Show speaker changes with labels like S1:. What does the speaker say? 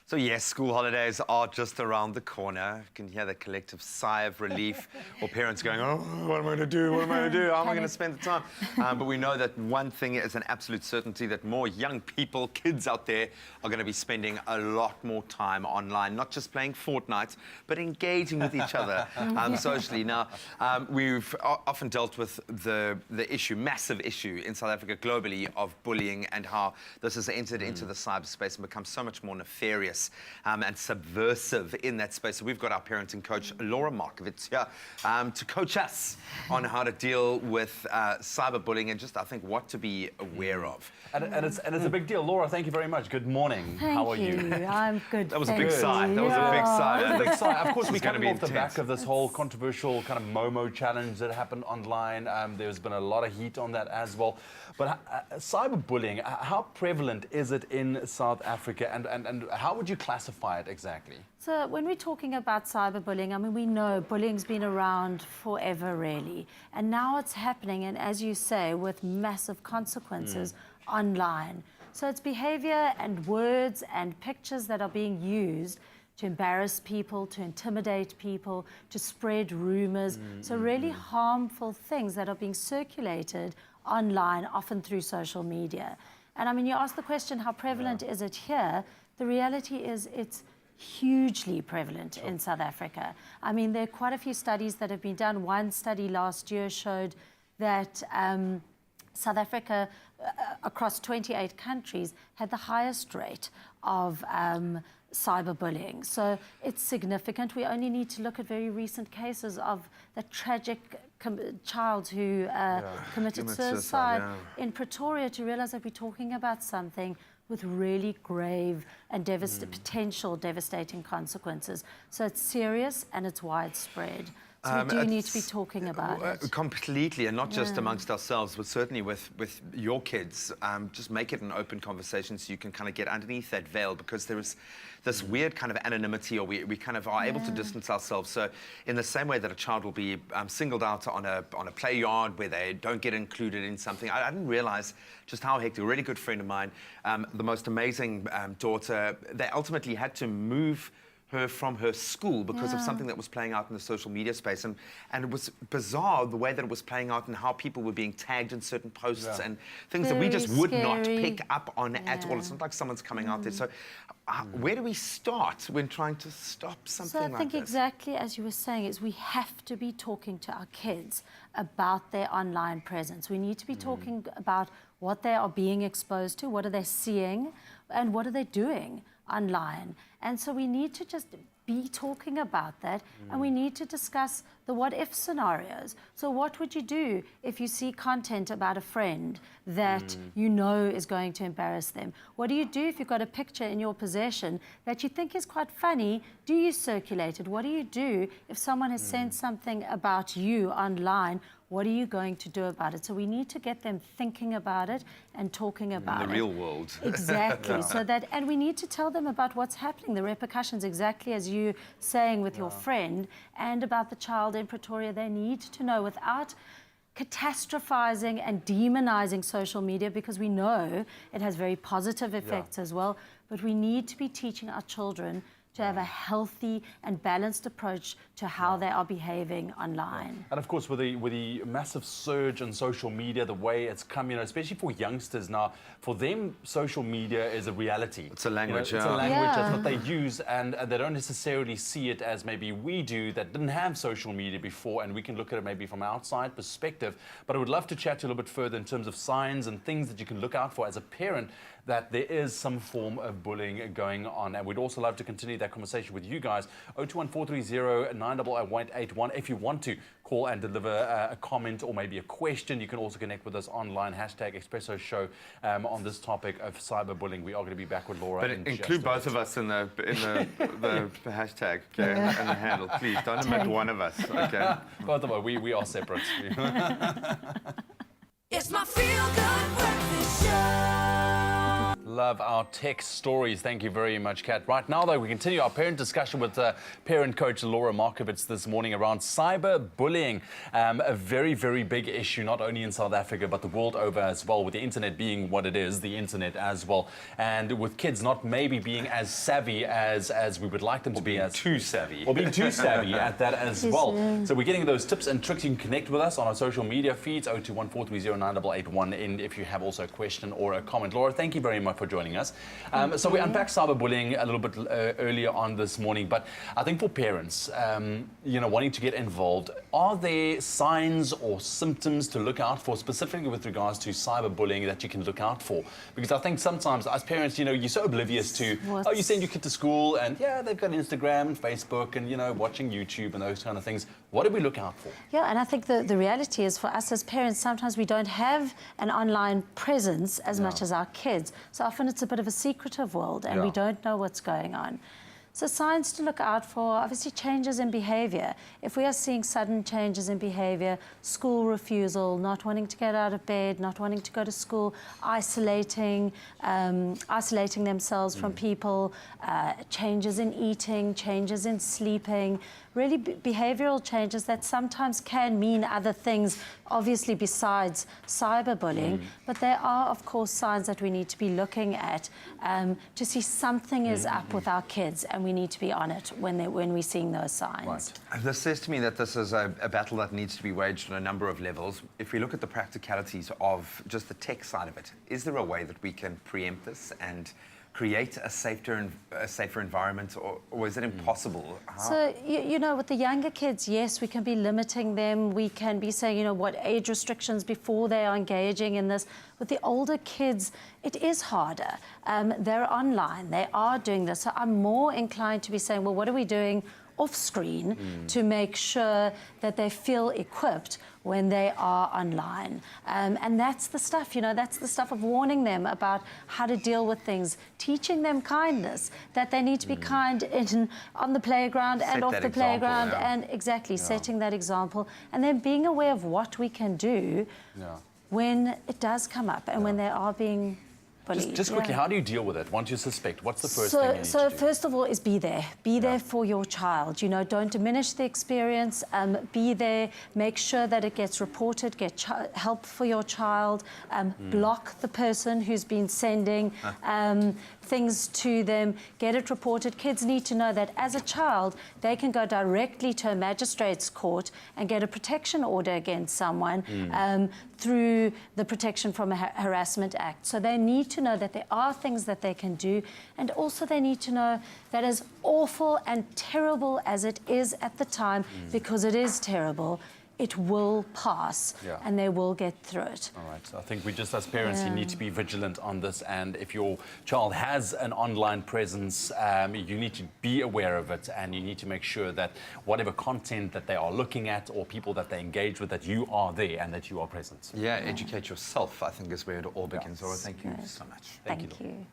S1: So yes, school holidays are just around the corner. You can hear the collective sigh of relief, or parents going, oh, what am I going to do? What am I going to do? How am I going to spend the time? But we know that one thing is an absolute certainty, that more young people, kids out there, are going to be spending a lot more time online, not just playing Fortnite, but engaging with each other socially. Now, we've often dealt with the issue, massive issue in South Africa globally, of bullying and how this has entered into the cyberspace and become so much more nefarious and subversive in that space. So we've got our parenting coach, Laura Markovitz, here to coach us on how to deal with cyberbullying and just, I think, what to be aware of.
S2: And it's a big deal. Laura, thank you very much. Good morning. How are you?
S3: I'm good.
S1: That was a big sigh. That was a big sigh.
S2: That was a big sigh. Of course, we're coming off the
S1: intense.
S2: back of this whole controversial kind of Momo challenge that happened online. There's been a lot of heat on that as well. But cyberbullying, how prevalent is it in South Africa, and how would you classify it exactly?
S3: So when we're talking about cyberbullying, I mean, we know bullying's been around forever, really. And now it's happening, and as you say, with massive consequences online. So it's behavior and words and pictures that are being used to embarrass people, to intimidate people, to spread rumors. So really harmful things that are being circulated online, often through social media. And I mean, you asked the question, how prevalent is it here? The reality is it's hugely prevalent in South Africa. I mean, there are quite a few studies that have been done. One study last year showed that South Africa, across 28 countries, had the highest rate of cyberbullying. So it's significant. We only need to look at very recent cases of the tragic child who committed suicide in Pretoria to realize that we're talking about something with really grave and potential devastating consequences. So it's serious and it's widespread. So we do need to be talking about it.
S1: Completely, and not just amongst ourselves, but certainly with your kids. Just make it an open conversation so you can kind of get underneath that veil, because there is this weird kind of anonymity, or we kind of are able to distance ourselves. So in the same way that a child will be singled out on a play yard where they don't get included in something. I didn't realize just how hectic. A really good friend of mine, the most amazing daughter, they ultimately had to move her from her school because of something that was playing out in the social media space, and it was bizarre the way that it was playing out and how people were being tagged in certain posts and things that we just would not pick up on at all. It's not like someone's coming out there. So where do we start when trying to stop something like this?
S3: So I think exactly as you were saying is we have to be talking to our kids about their online presence. We need to be talking about what they are being exposed to, what are they seeing, and what are they doing online. And so we need to just be talking about that, and we need to discuss the what-if scenarios. So what would you do if you see content about a friend that you know is going to embarrass them? What do you do if you've got a picture in your possession that you think is quite funny? Do you circulate it? What do you do if someone has sent something about you online? What are you going to do about it? So we need to get them thinking about it and talking about it.
S1: In the real world.
S3: Exactly. So that, and we need to tell them about what's happening, the repercussions, exactly as you saying with your friend, and about the child in Pretoria. They need to know without catastrophizing and demonizing social media, because we know it has very positive effects as well. But we need to be teaching our children to have a healthy and balanced approach to how they are behaving online.
S2: And of course, with the massive surge on social media, the way it's come, especially for youngsters now, for them, social media is a reality.
S1: It's a language,
S2: It's a language, that's what they use, and they don't necessarily see it as maybe we do that didn't have social media before, and we can look at it maybe from an outside perspective. But I would love to chat to you a little bit further in terms of signs and things that you can look out for as a parent, that there is some form of bullying going on. And we'd also love to continue that conversation with you guys. 021430908181. If you want to call and deliver a comment or maybe a question, you can also connect with us online, #Expresso Show, on this topic of cyberbullying. We are going to be back with Laura.
S1: But include both of us in the hashtag, okay, and the handle, please. Don't omit one of us, okay?
S2: Both of us, we are separate.
S4: It's my feel-good breakfast show.
S2: Love our tech stories. Thank you very much, Kat. Right now, though, we continue our parent discussion with parent coach Laura Markovitz this morning around cyberbullying. A very, very big issue, not only in South Africa, but the world over as well, with the internet being what it is, the internet as well. And with kids not maybe being as savvy as we would like them to be.
S1: Too savvy.
S2: Or being too savvy at that as well. So we're getting those tips and tricks. You can connect with us on our social media feeds, 0214309881, and if you have also a question or a comment. Laura, thank you very much for joining us. So we unpacked cyberbullying a little bit earlier on this morning, but I think for parents, wanting to get involved, are there signs or symptoms to look out for, specifically with regards to cyberbullying, that you can look out for? Because I think sometimes as parents, you're so oblivious to, you send your kid to school and they've got Instagram and Facebook and, watching YouTube and those kind of things. What do we look out for?
S3: Yeah, and I think the reality is for us as parents, sometimes we don't have an online presence as much as our kids. So often it's a bit of a secretive world and we don't know what's going on. So signs to look out for, obviously changes in behaviour. If we are seeing sudden changes in behaviour, school refusal, not wanting to get out of bed, not wanting to go to school, isolating themselves from people, changes in eating, changes in sleeping, really behavioural changes that sometimes can mean other things, obviously besides cyberbullying, but there are, of course, signs that we need to be looking at to see something is up with our kids, and we need to be on it when we're seeing those signs.
S1: Right. This says to me that this is a battle that needs to be waged on a number of levels. If we look at the practicalities of just the tech side of it, is there a way that we can preempt this and create a safer environment, or is it impossible?
S3: So, with the younger kids, yes, we can be limiting them. We can be saying, what age restrictions before they are engaging in this. With the older kids, it is harder. They're online. They are doing this. So I'm more inclined to be saying, well, what are we doing off screen to make sure that they feel equipped when they are online. And that's the stuff, that's the stuff of warning them about how to deal with things, teaching them kindness, that they need to be kind on the playground and off the playground, and setting that example, and then being aware of what we can do when it does come up and when they are being bullied.
S2: Just quickly, how do you deal with it once you suspect? What's the first thing you need to do?
S3: So first of all is be there. Be there for your child. Don't diminish the experience. Be there. Make sure that it gets reported. Get help for your child. Block the person who's been sending things to them. Get it reported. Kids need to know that as a child, they can go directly to a magistrate's court and get a protection order against someone through the Protection from Harassment Act. So they need to know that there are things that they can do, and also they need to know that as awful and terrible as it is at the time, because it is terrible, it will pass and they will get through it.
S2: All right. So I think we just, as parents, you need to be vigilant on this. And if your child has an online presence, you need to be aware of it, and you need to make sure that whatever content that they are looking at or people that they engage with, that you are there and that you are present.
S1: Yeah, educate yourself, I think, is where it all begins. Laura, thank you so much.
S3: Thank you.